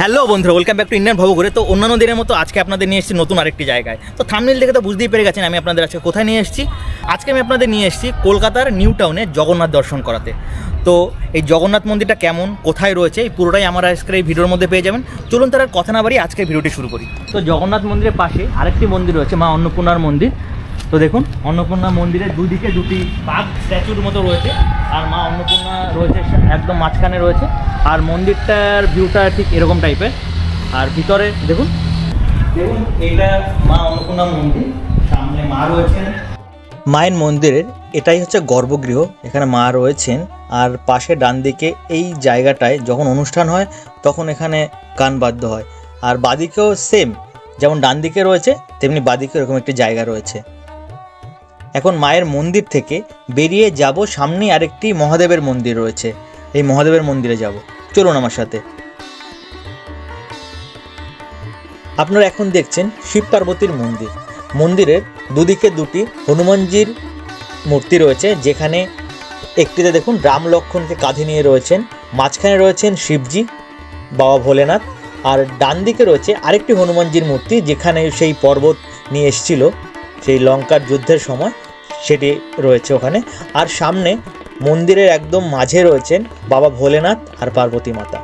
Hello বন্ধুরা, welcome back to Indian ভবঘুরে। তো অন্যান্য দিনের মতো আজকে আপনাদের নিয়ে এসেছি নতুন আরেকটি জায়গায়। তো থাম্বনেল দেখে তো বুঝতেই পেরে গেছেন আমি আপনাদের আজকে কোথায় নিয়ে এসেছি। আজকে আমি আপনাদের নিয়ে এসেছি কলকাতার নিউ টাউনে জগন্নাথ দর্শন করাতে। তো এই জগন্নাথ মন্দিরটা কেমন, কোথায় রয়েছে, এই পুরোটাই আমার আজকের এই ভিডিওর মধ্যে পেয়ে যাবেন। চলুন তার আর কথা না বাড়িয়ে আজকের ভিডিওটি শুরু করি। তো জগন্নাথ মন্দিরের পাশে আরেকটি মন্দির রয়েছে, মা অন্নপূর্ণার মন্দির। তো দেখুন, অন্নপূর্ণা মন্দিরের দুদিকে দুটি বাঘ স্ট্যাচুর মতো রয়েছে, আর মা অন্নপূর্ণা রয়েছে একদম মাঝখানে রয়েছে। আর মন্দিরটার ভিউটা ঠিক এরকম টাইপের। আর ভিতরে দেখুন দেখুন এটা মা অন্নপূর্ণা মন্দির, সামনে মা রয়েছেন। মায়ের মন্দিরের এটাই হচ্ছে গর্ভগৃহ, এখানে মা রয়েছেন। আর পাশে ডান দিকে এই জায়গাটায় যখন অনুষ্ঠান হয় তখন এখানে গান বাদ্য হয়। আর বাদিকেও সেম, যেমন ডান দিকে রয়েছে তেমনি বাদিকে এরকম একটি জায়গা রয়েছে। এখন মায়ের মন্দির থেকে বেরিয়ে যাব, সামনেই আরেকটি মহাদেবের মন্দির রয়েছে, এই মহাদেবের মন্দিরে যাব। চলুন আমার সাথে। আপনারা এখন দেখছেন শিব পার্বতীর মন্দির। মন্দিরের দুদিকে দুটি হনুমানজির মূর্তি রয়েছে, যেখানে একটিতে দেখুন রাম লক্ষ্মণকে কাঁধে নিয়ে রয়েছেন, মাঝখানে রয়েছেন শিবজি বাবা ভোলেনাথ, আর ডান দিকে রয়েছে আরেকটি হনুমানজির মূর্তি, যেখানে সেই পর্বত নিয়ে এসেছিল সেই লঙ্কার যুদ্ধের সময়, সেটি রয়েছে ওখানে। আর সামনে মন্দিরের একদম মাঝে রয়েছেন বাবা ভোলেনাথ আর পার্বতী মাতা।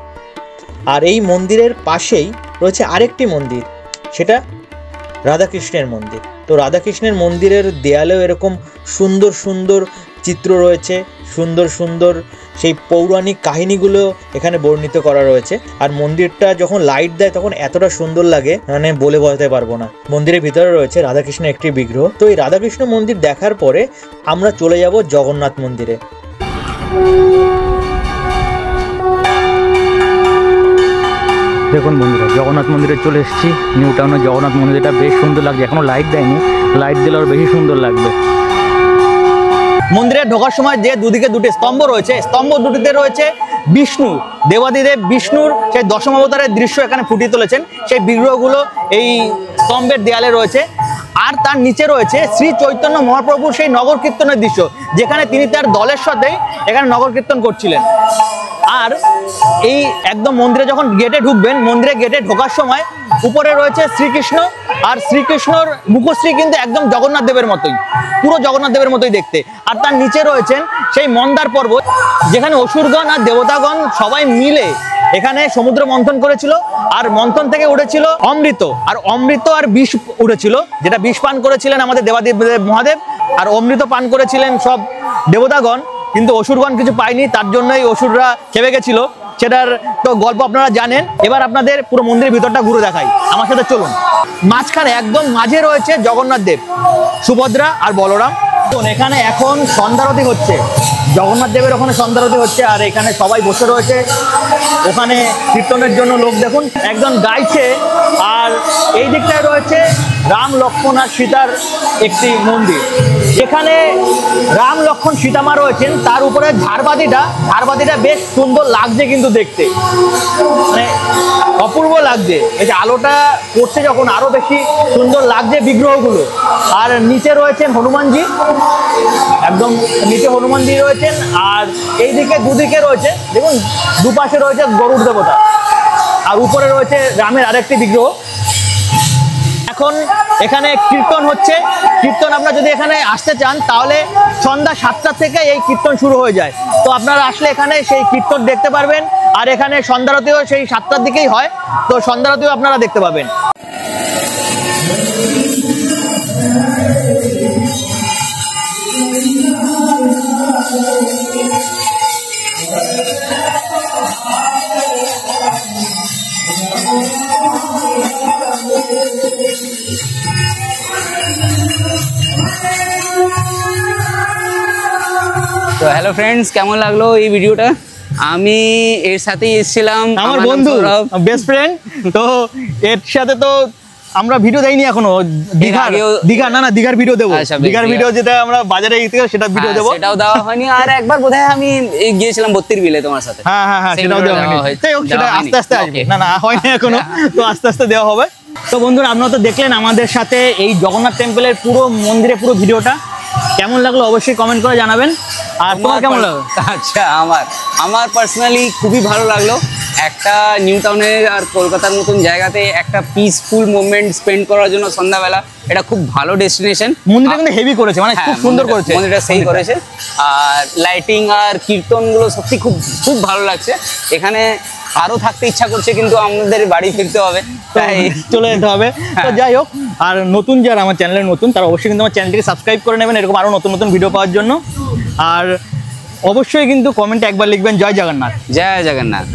আর এই মন্দিরের পাশেই রয়েছে আরেকটি মন্দির, সেটা রাধাকৃষ্ণের মন্দির। তো রাধাকৃষ্ণের মন্দিরের দেয়ালেও এরকম সুন্দর সুন্দর চিত্র রয়েছে, সুন্দর সুন্দর সেই পৌরাণিক কাহিনীগুলো এখানে বর্ণিত করা রয়েছে। আর মন্দিরটা যখন লাইট দেয় তখন এতটা সুন্দর লাগে, মানে বলে বোঝাতে পারবো না। মন্দিরের ভিতরে রয়েছে রাধাকৃষ্ণের একটি বিগ্রহ। তো এই রাধাকৃষ্ণ মন্দির দেখার পরে আমরা চলে যাব জগন্নাথ মন্দিরে। দেখুন বন্ধুরা, জগন্নাথ মন্দিরে চলে এসেছি। নিউ টাউনের জগন্নাথ মন্দিরটা বেশ সুন্দর লাগছে, এখনো লাইট দেয়নি, লাইট দিলে আরও বেশি সুন্দর লাগবে। মন্দিরে ঢোকার সময় যে দুদিকে দুটি স্তম্ভ রয়েছে, স্তম্ভ দুটিতে রয়েছে বিষ্ণু, দেবাদিদেব বিষ্ণুর সেই দশম অবতারের দৃশ্য এখানে ফুটিয়ে তুলেছেন। সেই বিগ্রহগুলো এই স্তম্ভের দেয়ালে রয়েছে। আর তার নিচে রয়েছে শ্রী চৈতন্য মহাপ্রভুর সেই নগর কীর্তনের দৃশ্য, যেখানে তিনি তার দলের সাথে এখানে নগর কীর্তন করছিলেন। আর এই একদম মন্দিরে যখন গেটে ঢুকবেন, মন্দিরে গেটে ঢোকার সময় উপরে রয়েছে শ্রীকৃষ্ণ, আর শ্রীকৃষ্ণর মুখশ্রী কিন্তু একদম জগন্নাথ দেবের মতোই, পুরো জগন্নাথ দেবের মতোই দেখতে। আর তার নিচে রয়েছেন সেই মন্দার পর্বত, যেখানে অসুরগণ আর দেবতাগণ সবাই মিলে এখানে সমুদ্র মন্থন করেছিল। আর মন্থন থেকে উঠেছিল অমৃত, আর অমৃত আর বিষ উঠেছিল, যেটা বিষ পান করেছিলেন আমাদের দেবাদেব মহাদেব, আর অমৃত পান করেছিলেন সব দেবতাগণ। কিন্তু অসুরগণ কিছু পায়নি, তার জন্যই অসুররা খেপে গেছিল। সেটার তো গল্প আপনারা জানেন। এবার আপনাদের পুরো মন্দিরের ভিতরটা ঘুরে দেখাই, আমার সাথে চলুন। মাঝখানে একদম মাঝে রয়েছে জগন্নাথ দেব, সুভদ্রা আর বলরাম। এখানে এখন সন্ধ্যারতি হচ্ছে, জগন্নাথ দেবের ওখানে সন্ধ্যারতি হচ্ছে। আর এখানে সবাই বসে রয়েছে, ওখানে কীর্তনের জন্য লোক দেখুন একজন গাইছে। আর এই দিকটায় রয়েছে রাম লক্ষ্মণ আর সীতার একটি মন্দির, এখানে রাম লক্ষ্মণ সীতামা রয়েছেন। তার উপরে ঝাড়বাতিটা বেশ সুন্দর লাগছে কিন্তু দেখতে, মানে অপূর্ব লাগছে। এই যে আলোটা পড়ছে যখন, আরো বেশি সুন্দর লাগছে বিগ্রহগুলো। আর নিচে রয়েছেন হনুমানজি, একদম নিচে হনুমানজি রয়েছেন। আর এই দিকে দুদিকে রয়েছে দেখুন, দুপাশে রয়েছে গরুড় দেবতা, আর উপরে রয়েছে রামের আরেকটি বিগ্রহ। এখন এখানে কীর্তন হচ্ছে। কীর্তন আপনারা যদি এখানে আসতে চান তাহলে সন্ধ্যা 7টা থেকে এই কীর্তন শুরু হয়ে যায়। তো আপনারা আসলে এখানে সেই কীর্তন দেখতে পারবেন। আর এখানে সন্ধ্যারতিও সেই 7টার দিকেই হয়, তো সন্ধ্যারতিও আপনারা দেখতে পাবেন। তো হ্যালো ফ্রেন্ডস, কেমন লাগলো এই ভিডিওটা? আমি এর সাথেই এসেছিলাম, আমার বন্ধু, বেস্ট ফ্রেন্ড। তো এর সাথে তো আমরা ভিডিও দেইনি এখনো, দীঘার ভিডিও দেবো। দীঘার ভিডিও যেটা আমরা বাজারে সেটা ভিডিও দেবো, সেটাও দেওয়া হয়নি। আর একবার বোধহয় আমি গিয়েছিলাম বত্তির বিলে তোমার সাথে। হ্যাঁ, সেটাও দেওয়া হয়নি। সেটা আস্তে আস্তে আসবে, না হয়নি এখনো, তো আস্তে আস্তে দেওয়া হবে। তো বন্ধুরা, আপনারা তো দেখলেন আমাদের সাথে এই জগন্নাথ টেম্পলের পুরো মন্দিরের পুরো ভিডিওটা। কেমন লাগলো অবশ্যই কমেন্ট করে জানাবেন। আর তোমার কেমন লাগলো? আচ্ছা, আমার পার্সোনালি খুবই ভালো লাগলো। একটা নিউ টাউনের আর কলকাতার মতন জায়গাতে একটা পিসফুল মোমেন্ট স্পেন্ড করার জন্য সন্ধ্যাবেলা এটা খুব ভালো ডেস্টিনেশন। মন্দিরটা কিন্তু হেভি করেছে, মানে খুব সুন্দর করেছে মন্দিরটা সেই করেছে, আর লাইটিং আর কীর্তনগুলো সত্যি খুব খুব ভালো লাগছে। এখানে আরও থাকতে ইচ্ছা করছে, কিন্তু আমাদের বাড়ি ফিরতে হবে, তাই চলে যেতে হবে। তো যাই হোক, আর নতুন যারা আমার চ্যানেলে নতুন তারা অবশ্যই কিন্তু আমার চ্যানেলটিকে সাবস্ক্রাইব করে নেবেন এরকম আরও নতুন নতুন ভিডিও পাওয়ার জন্য। আর অবশ্যই কিন্তু কমেন্টে একবার লিখবেন জয় জগন্নাথ। জয় জগন্নাথ।